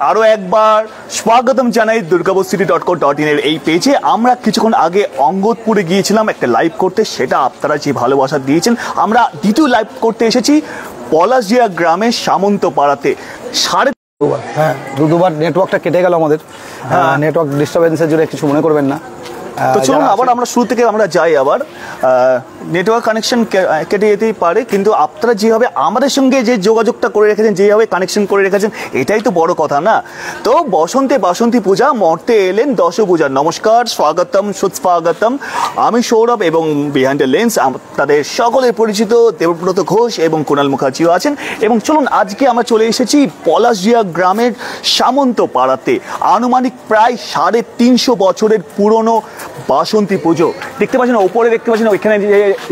আরো একবার স্বাগতম জানাই durgapurcity.co.in এর এই পেজে। আমরা কিছুক্ষণ আগে অঙ্গদপুরে গিয়েছিলাম একটা লাইভ করতে, সেটা আপনারা যে ভালোবাসা দিয়েছেন। আমরা দ্বিতীয় লাইভ করতে এসেছি পলাশডিহা গ্রামের সামন্তপাড়াতে। দুবার নেটওয়ার্কটা কেটে গেল আমাদের, নেটওয়ার্ক ডিস্টারবেন্সের জন্য কিছু মনে করবেন না। তো চলুন আবার আমরা শুরু থেকে আমরা যাই। আবার নেটওয়ার্ক কানেকশন কেটে যেতেই পারে, কিন্তু আপনারা যেভাবে আমাদের সঙ্গে যে যোগাযোগটা করে রেখেছেন, যেভাবে কানেকশন করে রেখেছেন, এটাই তো বড় কথা না। তো বসন্তে বাসন্তী পূজা, মর্তে এলেন দশভূজা। নমস্কার, স্বাগতম, সুস্বাগতম। আমি সৌরভ এবং বিহাইন্ড দ্য লেন্স তাদের সকলের পরিচিত দেবব্রত ঘোষ এবং কুণাল মুখার্জিও আছেন। এবং চলুন আজকে আমরা চলে এসেছি পলাশডিহা গ্রামের সামন্তপাড়াতে। আনুমানিক প্রায় 350 বছরের পুরনো বাসন্তী পুজো। দেখতে পাচ্ছেন ওপরে, দেখতে পাচ্ছেন ওইখানে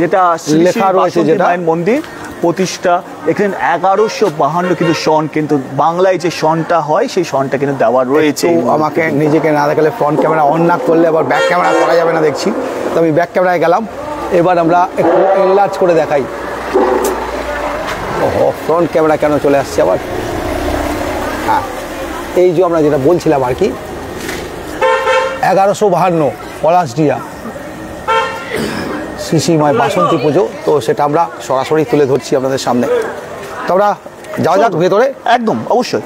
যেটা লেখা রয়েছে, যেটা মন্দির প্রতিষ্ঠা। এখানে 1152 কিন্তু সন, কিন্তু বাংলায় যে সনটা হয় সেই সনটা কিন্তু দেওয়া রয়েছে। আমাকে নিজেকে না দেখালে, ফ্রন্ট ক্যামেরা অন না করলে আবার ব্যাক ক্যামেরা করা যাবে না দেখছি, তো আমি ব্যাক ক্যামেরায় গেলাম। এবার আমরা একটু এনলার্জ করে দেখাই। ওহো, ফ্রন্ট ক্যামেরা কেন চলে আসছে আবার? হ্যাঁ, এই যে আমরা যেটা বলছিলাম আর কি, 1152 পলাশডিহা শ্রীশ্রীময় বাসন্তী পুজো। তো সেটা আমরা সরাসরি তুলে ধরছি আপনাদের সামনে। তো আমরা যাওয়া যাক ভেতরে। একদম অবশ্যই,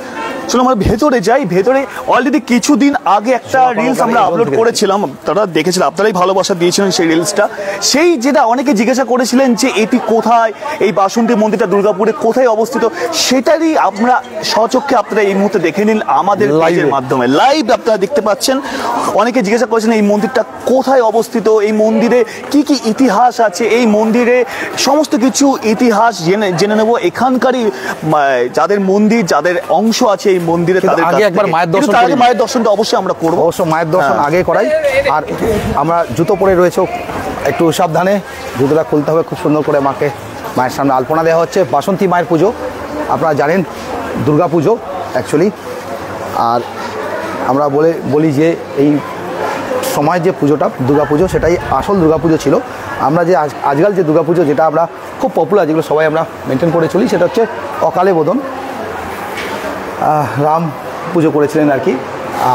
চলো আমরা ভেতরে যাই। ভেতরে অলরেডি কিছুদিন আগে একটা রিলস আমরা আপলোড করেছিলাম, তারা দেখেছিলেন, আপনারাই ভালোবাসা দিয়েছিলেন সেই রিলসটা। সেই যেটা অনেকে জিজ্ঞাসা করেছিলেন যে এটি কোথায়, এই বাসন্তী মন্দিরটা দুর্গাপুরে কোথায় অবস্থিত, সেটারই আমরা স্বচক্ষে আপনারা এই মুহূর্তে দেখে নিন আমাদের লাইভের মাধ্যমে। লাইভ আপনারা দেখতে পাচ্ছেন। অনেকে জিজ্ঞাসা করেছেন এই মন্দিরটা কোথায় অবস্থিত, এই মন্দিরে কি কি ইতিহাস আছে, এই মন্দিরে সমস্ত কিছু ইতিহাস জেনে নেব। এখানকারই যাদের মন্দির, যাদের অংশ আছে এই মন্দিরে, তাদের আগে একবার মায়ের দর্শন, মায়ের দর্শনটা অবশ্যই আমরা করবো। অবশ্য মায়ের দর্শন আগে করাই। আর আমরা জুতো পরে রয়েছে, একটু সাবধানে জুতোটা খুলতে হবে খুব সুন্দর করে। মাকে, মায়ের সামনে আলপনা দেওয়া হচ্ছে। বাসন্তী মায়ের পুজো আপনারা জানেন, দুর্গা পুজো অ্যাকচুয়ালি। আর আমরা বলি যে এই সময় যে পুজোটা দুর্গা পুজো, সেটাই আসল দুর্গা পুজো ছিল। আমরা যে আজকাল যে দুর্গা পুজো যেটা আমরা খুব পপুলার, যেগুলো সবাই আমরা মেনটেন করে চলি, সেটা হচ্ছে অকালে বোধন। রাম পুজো করেছিলেন আর কি।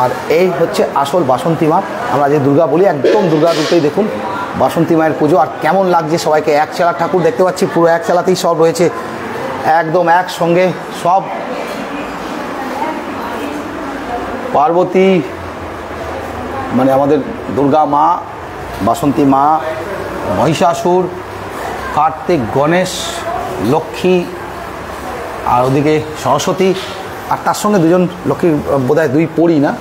আর এই হচ্ছে আসল বাসন্তী মা, আমরা যে দুর্গা বলি, একদম দুর্গা রূপেই দেখুন বাসন্তী মায়ের পুজো। আর কেমন লাগছে সবাইকে, এক চালা ঠাকুর দেখতে পাচ্ছি, পুরো এক চালাতেই সব রয়েছে, একদম একসঙ্গে সব। পার্বতী মানে আমাদের দুর্গা মা, বাসন্তী মা, মহিষাসুর, কার্তিক, গণেশ, লক্ষ্মী, আর ওদিকে সরস্বতী, আর তার সঙ্গে দুজন লক্ষ্মীর বোধহয় দুই পরী, না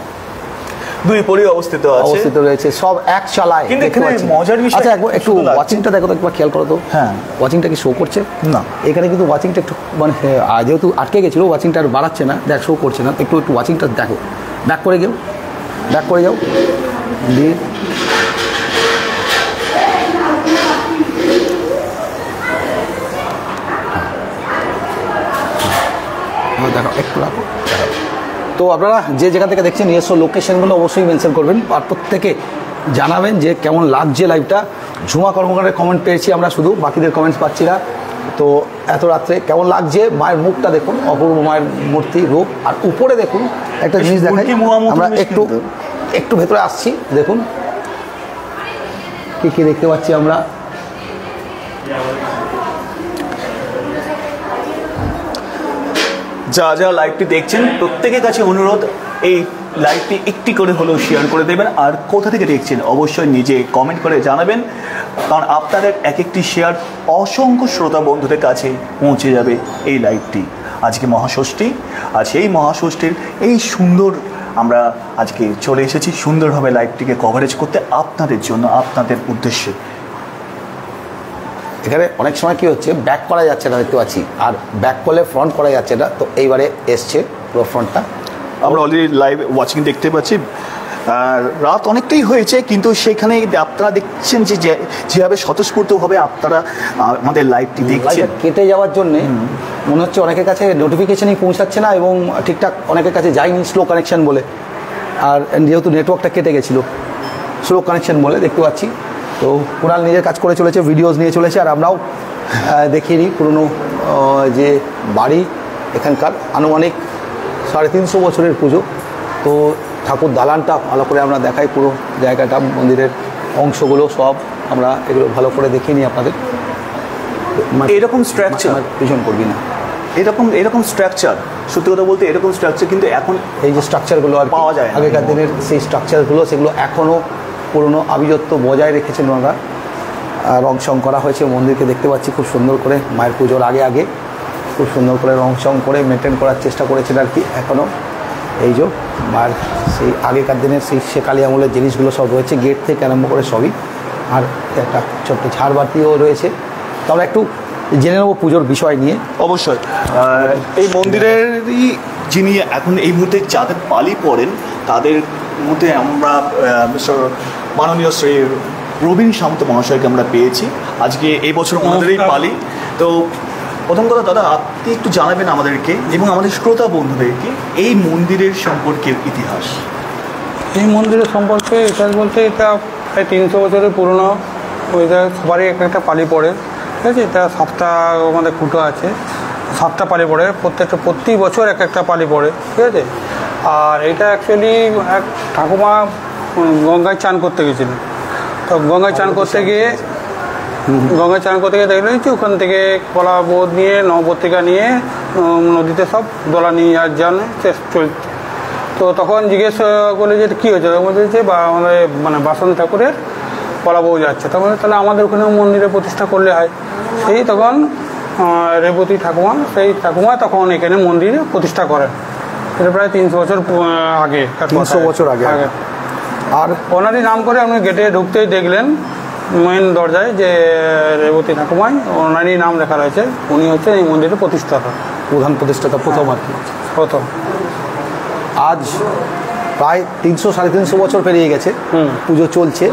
দুই পরী অবস্থিত রয়েছে, সব এক চালায়। মজার বিষয়, আচ্ছা একটু ওয়াচিংটা দেখো তো, একবার খেয়াল করো তো। হ্যাঁ, ওয়াচিংটা কি শো করছে? না, এখানে কিন্তু ওয়াচিংটা একটু মানে যেহেতু আটকে গেছিলো, ওয়াচিংটা আর বাড়াচ্ছে না, দেখ শো করছে না। একটু ওয়াচিংটা দেখো, ব্যাক করে যাও দিয়ে দেখো, একটু রাখো। তো আপনারা যে যেখান থেকে দেখছেন, নিজস্ব লোকেশনগুলো অবশ্যই মেনশন করবেন, আর প্রত্যেকে জানাবেন যে কেমন লাগছে লাইভটা। ঝুমা কর্মকারের কমেন্ট পেয়েছি আমরা, শুধু বাকিদের কমেন্টস পাচ্ছি না। তো এত রাত্রে কেমন লাগছে, মায়ের মুখটা দেখুন, অপূর্ব মায়ের মূর্তি রূপ। আর উপরে দেখুন একটা জিনিস দেখাই, আমরা একটু ভেতরে আসছি, দেখুন কি দেখতে পাচ্ছি আমরা। যা লাইভটি দেখছেন প্রত্যেকের কাছে অনুরোধ, এই লাইভটি একটি করে হলেও শেয়ার করে দেবেন। আর কোথা থেকে দেখছেন অবশ্যই নিজে কমেন্ট করে জানাবেন, কারণ আপনাদের এক একটি শেয়ার অসংখ্য শ্রোতা বন্ধুদের কাছে পৌঁছে যাবে এই লাইভটি। আজকে মহাষষ্ঠী, আর সেই মহাষষ্ঠীর এই সুন্দর আমরা আজকে চলে এসেছি সুন্দরভাবে লাইভটিকে কভারেজ করতে আপনাদের জন্য, আপনাদের উদ্দেশ্যে। এখানে অনেক সময় কি হচ্ছে, ব্যাক করা যাচ্ছে না দেখতে পাচ্ছি, আর ব্যাক করলে ফ্রন্ট করা যাচ্ছে না। তো এইবারে এসছে পুরো ফ্রন্টটা, আমরা অলরেডি লাইভ ওয়াচিং দেখতে পাচ্ছি। রাত অনেকটাই হয়েছে, কিন্তু সেখানে আপনারা দেখছেন যে যেভাবে স্বতঃস্ফূর্তভাবে আপনারা আমাদের লাইভটি দেখছেন। কেটে যাওয়ার জন্যে মনে হচ্ছে অনেকের কাছে নোটিফিকেশনই পৌঁছাচ্ছে না, এবং ঠিকঠাক অনেকের কাছে যায়নি, স্লো কানেকশান বলে। আর যেহেতু নেটওয়ার্কটা কেটে গেছিলো, স্লো কানেকশান বলে দেখতে পাচ্ছি। তো কুণাল নিজের কাজ করে চলেছে, ভিডিওস নিয়ে চলেছে, আর আমরাও দেখিয়ে নিই পুরনো যে বাড়ি এখানকার। আনুমানিক 350 বছরের পুজো। তো ঠাকুর দালানটা ভালো করে আমরা দেখাই, পুরো জায়গাটা, মন্দিরের অংশগুলো সব আমরা এগুলো ভালো করে দেখিয়ে নিই আপনাদের। এরকম স্ট্রাকচার পিছন করবি না, এরকম স্ট্রাকচার, সত্যি কথা বলতে এরকম স্ট্রাকচার কিন্তু এখন এই যে স্ট্রাকচারগুলো আর পাওয়া যায় না। আগেকার দিনের সেই স্ট্রাকচারগুলো, সেগুলো এখনও পুরনো আভিজাত্য বজায় রেখেছেন ওনারা। রং সং করা হয়েছে মন্দিরকে, দেখতে পাচ্ছি খুব সুন্দর করে মায়ের পুজোর আগে খুব সুন্দর করে রং সং করে মেনটেন করার চেষ্টা করেছেন আর কি। এখনও এই যে মায়ের সেই আগেকার দিনের সেই শেখালি আমলের জিনিসগুলো সব রয়েছে, গেট থেকে আরম্ভ করে সবই। আর একটা ছোট্ট ঝাড়বাতিও রয়েছে। তো আমরা একটু জেনে নেবো পুজোর বিষয় নিয়ে। অবশ্যই এই মন্দিরেরই যিনি এখন এই মুহূর্তে যাদের পালি পড়েন তাদের মধ্যে আমরা মাননীয় শ্রী রবীন সামন্ত মহাশয়কে আমরা পেয়েছি আজকে এই বছর ওনাদেরই পালি। তো প্রথম কথা দাদা, আপনি একটু জানাবেন আমাদেরকে এবং আমাদের শ্রোতা বন্ধুদেরকে এই মন্দিরের সম্পর্কে ইতিহাস। এই মন্দিরের সম্পর্কে ইতিহাস বলতে এটা প্রায় 300 বছরের পুরনো। ওইটা সবারই একটা পালি পড়ে, ঠিক আছে। এটা 7টা আমাদের খুঁটো আছে, 7টা পালি পড়ে, প্রতি বছর একটা পালি পড়ে, ঠিক আছে। আর এটা অ্যাকচুয়ালি এক ঠাকুমা গঙ্গায় চান করতে গেছিলেন। তো গঙ্গায় চান করতে গিয়ে দেখলেন যে ওখান থেকে কলা বোধ নিয়ে নবপত্রিকা নিয়ে নদীতে সব দোলা নিয়ে যান চলছে। তো তখন জিজ্ঞেস করলে যে কী হয়েছে, বলছে যে আমাদের মানে বাসন্তী ঠাকুরের কলা বউ যাচ্ছে। তখন তাহলে আমাদের ওখানে মন্দিরে প্রতিষ্ঠা করলে হয়। সেই তখন রেবতী ঠাকুমা, সেই ঠাকুমা তখন এখানে মন্দিরে প্রতিষ্ঠা করেন। এটা প্রায় 300 বছর আগে, 300 বছর আগে। আর ওনারই নাম করে আপনি গেটে ঢুকতেই দেখলেন মেন দরজায় যে রেবতী ঠাকুমায় ওনারই নাম লেখা রয়েছে। উনি হচ্ছেন এই মন্দিরের প্রতিষ্ঠাতা, প্রধান প্রতিষ্ঠাতা, প্রথম আর কি। প্রথম। আজ প্রায় 300-350 বছর পেরিয়ে গেছে, পুজো চলছে।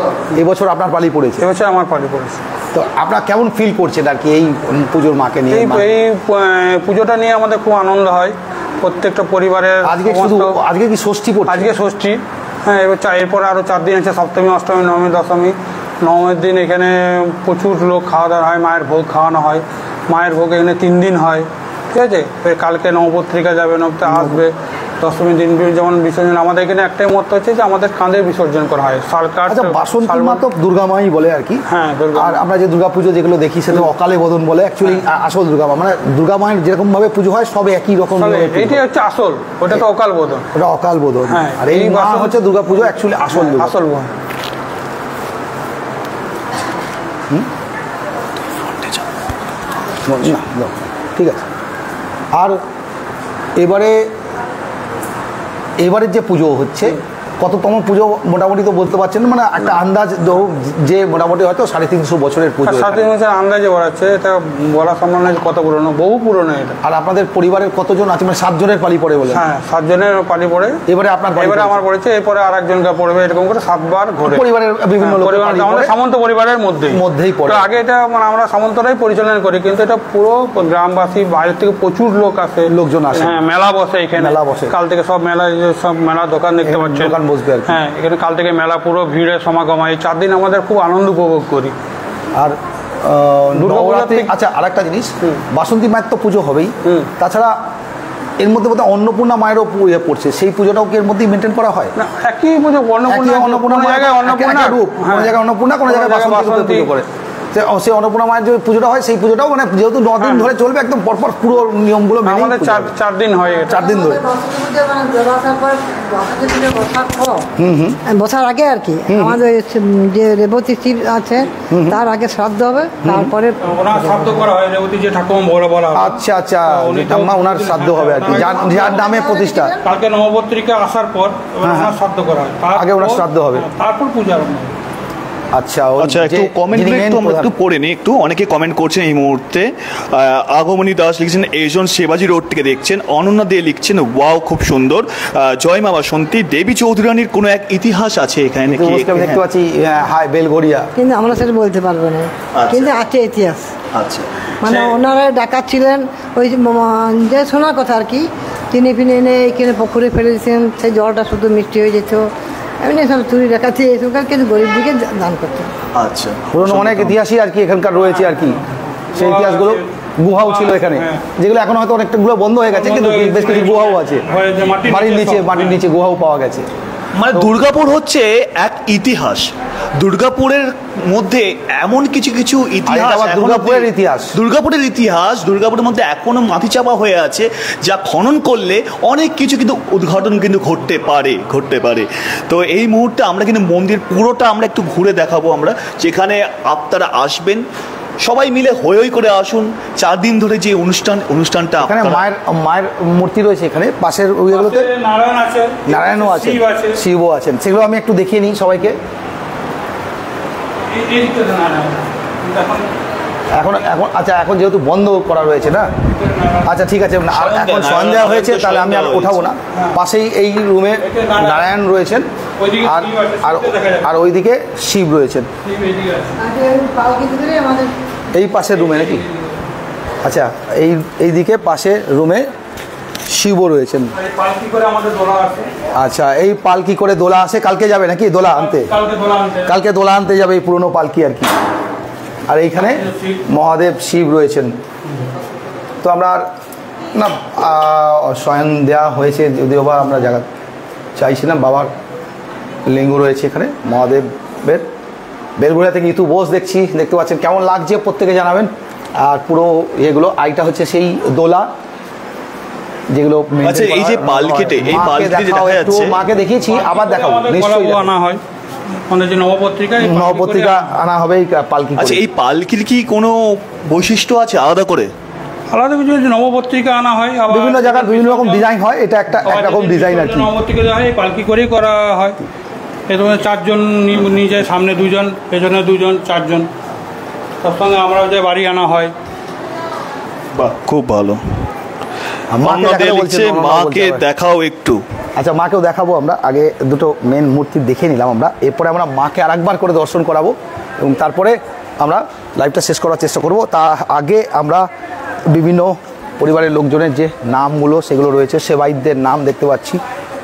এবছর আপনার পালি পড়েছে? এবছর আমার পালি পড়েছে। তো আপনারা কেমন ফিল করছেন আর কি এই পুজোর মাকে নিয়ে? এই পুজোটা নিয়ে আমাদের খুব আনন্দ হয় প্রত্যেকটা পরিবারের। আজকে কি ষষ্ঠী পড়ছে? আজকে ষষ্ঠী, হ্যাঁ। এরপরে আরও 4 দিন আছে, সপ্তমী, অষ্টমী, নবমী, দশমী। নবমীর দিন এখানে প্রচুর লোক খাওয়া দাওয়া হয়, মায়ের ভোগ খাওয়ানো হয়। মায়ের ভোগ এখানে 3 দিন হয়, ঠিক আছে। কালকে নবপত্রিকা যাবে, আসবে। দশমী দিন যেমন বিসর্জন, আমাদের এখানে একটাই মত হচ্ছে যে আমাদের কাঁধে বিসর্জন করা হয়। বাসন্তী মা তো দুর্গা মাই বলে আর কি। হ্যাঁ, আর আমরা যে দুর্গা পুজো যেগুলো দেখি সেটা অকালে বোধন বলে। অ্যাকচুয়ালি আসল দুর্গা মা মানে দুর্গা মায়ের যেরকম ভাবে পুজো হয় সব একই রকম। এইটাই হচ্ছে আসল, ওটা তো অকাল বোধন। ওটা অকাল বোধন। হ্যাঁ, আর এই মা হচ্ছে দুর্গা পুজো অ্যাকচুয়ালি আসল বোধন। ঠিক আছে। আর এবারের যে পুজো হচ্ছে, কততম পুজো মোটামুটি তো বলতে পারছেন, মানে একটা আন্দাজ যে মোটামুটি হয়তো 350 বছরের পুজো। 350 বছর আন্দাজে বলাচ্ছে, এটা বলা সম্ভব নয় কত পুরনো, বহু পুরনো এটা। আর আপনাদের পরিবারের কতজন আছে? মানে 7 জনের পালি পড়ে বলে? হ্যাঁ, 7 জনের পালি পড়ে। এবারে আমার পড়েছে, এরপরে আর একজনকে পড়বে, এরকম করে 7 বার ঘুরে। পরিবারের বিভিন্ন লোক, আমাদের সামন্ত পরিবারের মধ্যেই পড়ে। আগে এটা মানে আমরা সামন্তরাই পরিচালনা করি, কিন্তু এটা পুরো গ্রামবাসী, বাইরে থেকে প্রচুর লোকজন আসে। হ্যাঁ, মেলা বসে এখানে, মেলা বসে। কাল থেকে সব মেলা দোকান দেখতে পাচ্ছেন, দোকান বসবে। হ্যাঁ, এখানে কাল থেকে মেলা, পুরো ভিড়ের সমাগম হয়। 4 দিন আমাদের খুব আনন্দ উপভোগ করি। আর দুর্গাপূজাতে আচ্ছা, আরেকটা জিনিস, বাসন্তী মায়ের তো পুজো হবেই, তাছাড়া এর মধ্যে বোধহয় অন্নপূর্ণা মায়েরও পুজো পড়ছে, সেই পুজোটাও কি এর মধ্যেই মেনটেন করা হয়? না, একই পুজো। অন্নপূর্ণা জায়গায় অন্নপূর্ণা রূপ, কোনো জায়গায় অন্নপূর্ণা, কোনো জায়গায় বাসন্তী পুজো করে। সেই অন্নপূর্ণা মায়ের যে পুজোটা হয়, সেই পুজোটাও মানে যেহেতু 9 দিন ধরে চলবে, একদম পরপর পুরো নিয়মগুলো মেনে। আমাদের 4 দিন হয়, 4 দিন ধরে। বসার আগে আর কি আমাদের যে রেবতী শিব আছে তার আগে শ্রাদ্ধ হবে, তারপরে শ্রাদ্ধ করা হয়। রেবতী যে ঠাকুমা বলা। আচ্ছা আচ্ছা, ওনার শ্রাদ্ধ হবে আর কি, যার নামে প্রতিষ্ঠা। কালকে নবপত্রিকা আসার পর ওনার শ্রাদ্ধ করা হয়, আগে ওনার শ্রাদ্ধ হবে, তারপর পূজা হবে। আচ্ছা আচ্ছা, একটু কমেন্ট একটু পড়ে নিই। একটু অনেকে কমেন্ট করছেন এই মুহূর্তে। আগমনী দাস লিখছেন এইজন শিবাজি রোড থেকে দেখছেন। অনন্যা দে লিখছেন ওয়াও খুব সুন্দর। জয় মা বাসন্তী। দেবী চৌধুরানীর কোনো এক ইতিহাস আছে এখানে নাকি? দেখতে পাচ্ছি হাই বেলগড়িয়া, কিন্তু আমরা সেটা বলতে পারবো না, কিন্তু আছে ইতিহাস। আচ্ছা, মানে ওনারা ডাকাচ্ছিলেন, ওই যে শোনার কথা আর কি, চিনি ফিনে এনে এখানে পুকুরে ফেলে দিয়েছেন, সেই জলটা শুধু মিষ্টি হয়ে যেত। এমনি সব চুরি ডাকাতি এসবকার, কিন্তু গরিব দিকে দান করতেন। আচ্ছা, পুরনো অনেক ইতিহাসই আর কি এখানকার রয়েছে আর কি, সেই ইতিহাসগুলো গুহাও ছিল এখানে, যেগুলো এখন হয়তো অনেকটাগুলো বন্ধ হয়ে গেছে, কিন্তু বেশ কিছু গুহাও আছে মাটির নিচে গুহাও পাওয়া গেছে। মানে দুর্গাপুর হচ্ছে এক ইতিহাস, দুর্গাপুরের মধ্যে এমন কিছু কিছু ইতিহাস, দুর্গাপুরের ইতিহাস দুর্গাপুরের মধ্যে এখনো মাটিচাপা হয়ে আছে, যা খনন করলে অনেক কিছু কিন্তু উদ্ঘাটন কিন্তু ঘটতে পারে। তো এই মুহূর্তে আমরা কিন্তু মন্দির পুরোটা আমরা একটু ঘুরে দেখাবো আমরা, যেখানে আপনারা আসবেন সবাই মিলে হই করে আসুন। 4 দিন ধরে যে অনুষ্ঠানটা এখানে মায়ের মূর্তি রয়েছে, এখানে পাশের ওইগুলোতে নারায়ণও আছে, শিবও আছেন, সেগুলো আমি একটু দেখিয়ে নিই সবাইকে। এখন আচ্ছা, এখন যেহেতু বন্ধ করা রয়েছে না, আচ্ছা ঠিক আছে, এখন সন্ধ্যা হয়েছে, তাহলে আমি আর ওঠাবো না। পাশেই এই রুমে নারায়ণ রয়েছেন, আর ওইদিকে শিব রয়েছেন এই পাশের রুমে নাকি? আচ্ছা, এই দিকে পাশে রুমে শিবও রয়েছেন। আচ্ছা, এই পালকি করে দোলা আসে, কালকে যাবে নাকি দোলা আনতে? কালকে দোলা আনতে যাবে এই পুরনো পালকি আর কি। আর এইখানে মহাদেব শিব রয়েছেন। তো আমরা না শয়ন দেওয়া হয়েছে, যদিও বা আমরা জায়গা চাইছিলাম। বাবার লিঙ্গ রয়েছে এখানে মহাদেবের। বেলঘুরিয়া থেকে ইতু বোস দেখতে পাচ্ছেন, কেমন লাগছে প্রত্যেকে জানাবেন। আর পুরো এগুলো আইটা হচ্ছে সেই দোলা যেগুলো এই যে পালকিতে, এই পালকিতে যেটা দেখা যাচ্ছে, মাকে দেখিয়েছি, আবার দেখাবো নিশ্চয়ই আনা হয়। নবপত্রিকা আনা হবে এই পালকি। আচ্ছা, এই পালকির কি কোনো বৈশিষ্ট্য আছে আলাদা করে? আলাদা কিছু নবপত্রিকা আনা হয়, বিভিন্ন জায়গার বিভিন্ন রকম ডিজাইন হয়, এটা একরকম ডিজাইন আর কি। নবপত্রিকা দেওয়া হয়, পালকি করেই করা হয়। এরকম 4 জন নিয়ে যায়, সামনে 2 জন, পেছনে 2 জন, 4 জন, তার সঙ্গে আমরা যে বাড়ি আনা হয়। বাহ, খুব ভালো। মাকে দেখাও একটু। আচ্ছা, মাকেও দেখাবো আমরা। আগে দুটো মেন মূর্তি দেখে নিলাম আমরা, এরপরে আমরা মাকে আরেকবার করে দর্শন করাবো এবং তারপরে আমরা লাইভটা শেষ করার চেষ্টা করব। তা আগে আমরা বিভিন্ন পরিবারের লোকজনের যে নামগুলো সেগুলো রয়েছে, সেবায়িতদের নাম দেখতে পাচ্ছি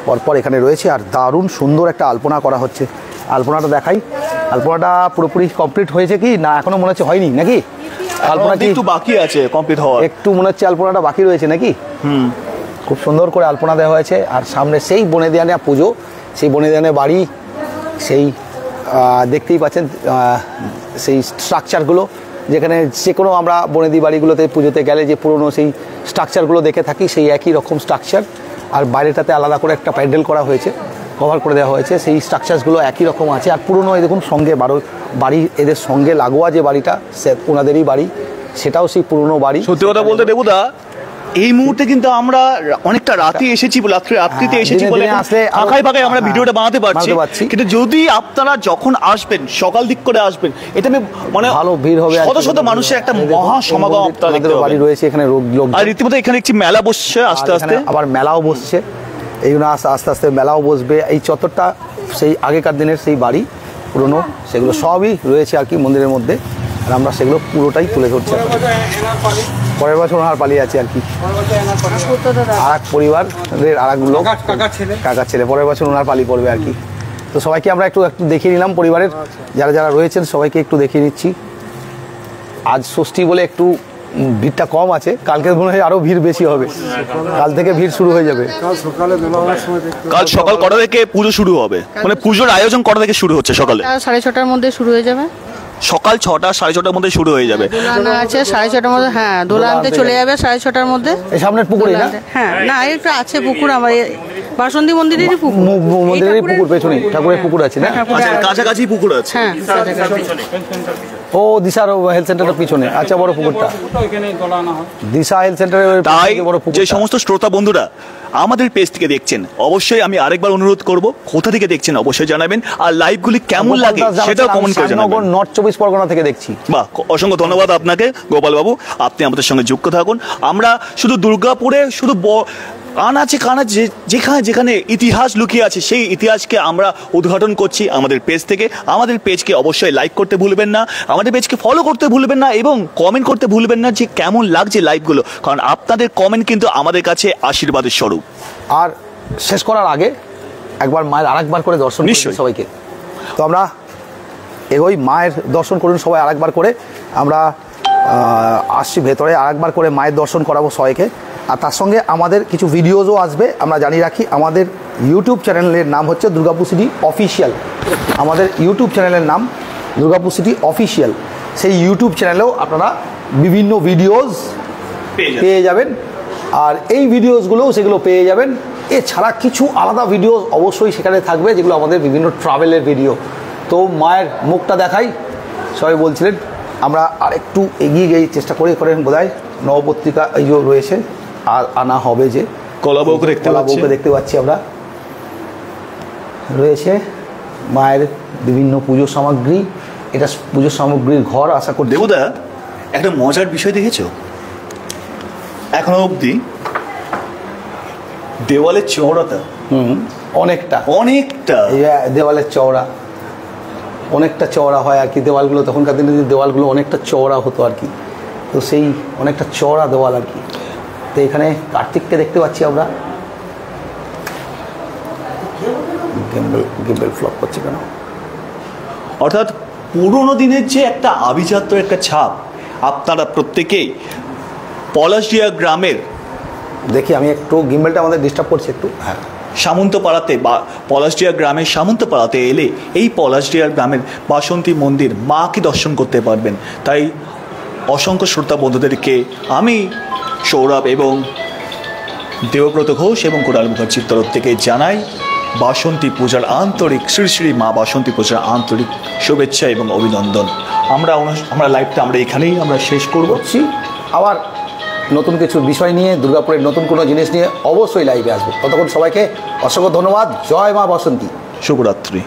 পরপর এখানে রয়েছে। আর দারুণ সুন্দর একটা আলপনা করা হচ্ছে। আলপনাটা দেখাই। আলপনাটা পুরোপুরি কমপ্লিট হয়েছে কি না এখনো মনে হচ্ছে হয়নি নাকি? আলপনা একটু বাকি আছে কমপ্লিট হওয়ার, একটু মনে হচ্ছে আলপনাটা বাকি রয়েছে নাকি? খুব সুন্দর করে আলপনা দেওয়া হয়েছে। আর সামনে সেই বনেদিয়ানা পুজো, সেই বনেদিয়ানা বাড়ি, সেই দেখতেই পাচ্ছেন সেই স্ট্রাকচারগুলো, যেখানে যে কোনো আমরা বনেদি বাড়িগুলোতে পুজোতে গেলে যে পুরনো সেই স্ট্রাকচারগুলো দেখে থাকি, সেই একই রকম স্ট্রাকচার। আর বাইরেটাতে আলাদা করে একটা প্যান্ডেল করা হয়েছে, কভার করে দেওয়া হয়েছে, সেই স্ট্রাকচারসগুলো একই রকম আছে। আর পুরনো এই দেখুন সঙ্গে বাড়ি, এদের সঙ্গে লাগোয়া যে বাড়িটা সে ওনাদেরই বাড়ি, সেটাও সেই পুরনো বাড়ি। সত্যি কথা বলতে দেবুদা, এই মুহূর্তে কিন্তু আমরা অনেকটা রাতে এসেছি, রাত্রিতে এসেছি বলে ফাঁকায় আমরা ভিডিওটা বানাতে পারছি। কিন্তু যদি আপনারা যখন আসবেন, সকাল দিক করে আসবেন, এটা মানে ভালো ভিড় হবে, শত মনুষ্যের একটা মহা সমাগম আপনারা দেখতে বাড়ি রয়েছে এখানে। লোক আর রীতিমতো এখানে একটি মেলা বসছে, আস্তে আস্তে আবার মেলাও বসছে। এই আস্তে আস্তে মেলাও বসবে। এই চত্বরটা সেই আগেকার দিনের সেই বাড়ি পুরনো, সেগুলো সবই রয়েছে আর কি মন্দিরের মধ্যে। আর আমরা সেগুলো পুরোটাই তুলে ধরছি। পরের বছর ওনার পালিয়ে আছে আর কি, আর এক পরিবারের আর এক লোক, কাকার ছেলে, পরের বছর ওনার পালি পড়বে আর কি। তো সবাইকে আমরা একটু দেখিয়ে নিলাম, পরিবারের যারা রয়েছেন সবাইকে একটু দেখিয়ে নিচ্ছি। আজ ষষ্ঠী বলে একটু ভিড়টা কম আছে, কালকে মনে হয় আরো ভিড় বেশি হবে। কাল থেকে ভিড় শুরু হয়ে যাবে। কাল সকাল কটা থেকে পুজো শুরু হবে? মানে পুজোর আয়োজন কটা থেকে শুরু হচ্ছে? সকালে 6:30টার মধ্যে শুরু হয়ে যাবে। সকাল 6টা 6:30টার মধ্যে শুরু হয়ে যাবে। দোলা আছে 6:30টার মধ্যে, হ্যাঁ দোলা আনতে চলে যাবে 6:30টার মধ্যে। এই সামনের পুকুরে না? হ্যাঁ, না একটু আছে পুকুর, আমার বাসন্তী মন্দিরেরই পুকুর, মন্দিরেরই পুকুর পেছনে ঠাকুরের পুকুর আছে না? কাছাকাছি পুকুর আছে। হ্যাঁ, ও দিশার হেলথ সেন্টারের পিছনে। আচ্ছা, বড় পুকুরটা দিশা হেলথ সেন্টারের। তাই যে সমস্ত শ্রোতা বন্ধুরা আমাদের পেজ থেকে দেখছেন, অবশ্যই আমি আরেকবার অনুরোধ করব, কোথা থেকে দেখছেন অবশ্যই জানাবেন। আর লাইভগুলি কেমন লাগে সেটাও কমেন্ট করে জানাবেন। নর্থ 24 পরগনা থেকে দেখছি। বাহ, অসংখ্য ধন্যবাদ আপনাকে গোপাল বাবু, আপনি আমাদের সঙ্গে যুক্ত থাকুন। আমরা শুধু দুর্গাপুরে শুধু আনাচে কানাচে যেখানে ইতিহাস লুকিয়ে আছে, সেই ইতিহাসকে আমরা উদ্ঘাটন করছি আমাদের পেজ থেকে। আমাদের পেজকে অবশ্যই লাইক করতে ভুলবেন না, আমাদের পেজকে ফলো করতে ভুলবেন না এবং কমেন্ট করতে ভুলবেন না যে কেমন লাগছে লাইভগুলো, কারণ আপনাদের কমেন্ট কিন্তু আমাদের কাছে আশীর্বাদের স্বরূপ। আর শেষ করার আগে একবার মায়ের আরেকবার করে দর্শন নিশ্চয়ই সবাইকে। তো আমরা এগোই, মায়ের দর্শন করুন সবাই আরেকবার করে। আমরা আসছি ভেতরে, আরেকবার করে মায়ের দর্শন করাবো সবাইকে। আর তার সঙ্গে আমাদের কিছু ভিডিওজও আসবে। আমরা জানিয়ে রাখি আমাদের ইউটিউব চ্যানেলের নাম হচ্ছে দুর্গাপুর সিটি অফিসিয়াল। আমাদের ইউটিউব চ্যানেলের নাম দুর্গাপুর সিটি অফিসিয়াল। সেই ইউটিউব চ্যানেলেও আপনারা বিভিন্ন ভিডিওস পেয়ে যাবেন, আর এই ভিডিওসগুলোও সেগুলো পেয়ে যাবেন। এছাড়া কিছু আলাদা ভিডিও অবশ্যই সেখানে থাকবে, যেগুলো আমাদের বিভিন্ন ট্রাভেলের ভিডিও। তো মায়ের মুখটা দেখাই, সবাই বলছিলেন। আমরা আরেকটু এগিয়ে গিয়ে চেষ্টা করেন, বোধহয় নবপত্রিকা এই যে রয়েছে আর আনা হবে, যে কলাবউকে দেখতে পাচ্ছি আমরা। রয়েছে মায়ের বিভিন্ন পুজো সামগ্রী, এটা পুজো সামগ্রীর ঘর আশা করি। দেবুদা, একটা মজার বিষয় দেখেছো? এখনো অবধি দেওয়ালের চওড়াটা অনেকটা এই দেওয়ালের চওড়া অনেকটা চওড়া হয় আর কি। দেওয়ালগুলো তখনকার দিনে দেওয়ালগুলো অনেকটা চওড়া হতো আর কি, তো সেই অনেকটা চওড়া দেওয়াল আর কি। তো এখানে কার্তিককে দেখতে পাচ্ছি আমরা। গিম্বেল ফ্লপ করছে কেন? অর্থাৎ পুরোনো দিনের যে একটা আভিজাত্য একটা ছাপ আপনারা প্রত্যেকেই পলাশডিয়া গ্রামের, দেখি আমি একটু গিম্বেলটা আমাদের ডিস্টার্ব করছে একটু। হ্যাঁ, সামন্তপাড়াতে বা পলাশডিয়া গ্রামের সামন্তপাড়াতে এলে এই পলাশডিয়া গ্রামের বাসন্তী মন্দির মাকে দর্শন করতে পারবেন। তাই অসংখ্য শ্রোতা বন্ধুদেরকে আমি সৌরভ এবং দেবব্রত ঘোষ এবং কোরাল মুখার্জির তরফ থেকে জানাই বাসন্তী পূজার আন্তরিক, শ্রী শ্রী মা বাসন্তী পূজার আন্তরিক শুভেচ্ছা এবং অভিনন্দন। আমরা লাইভটা এখানেই শেষ করছি। আবার নতুন কিছু বিষয় নিয়ে, দুর্গাপুরের নতুন কোনো জিনিস নিয়ে অবশ্যই লাইভে আসবো। ততক্ষণ সবাইকে অসংখ্য ধন্যবাদ। জয় মা বাসন্তী। শুভরাত্রি।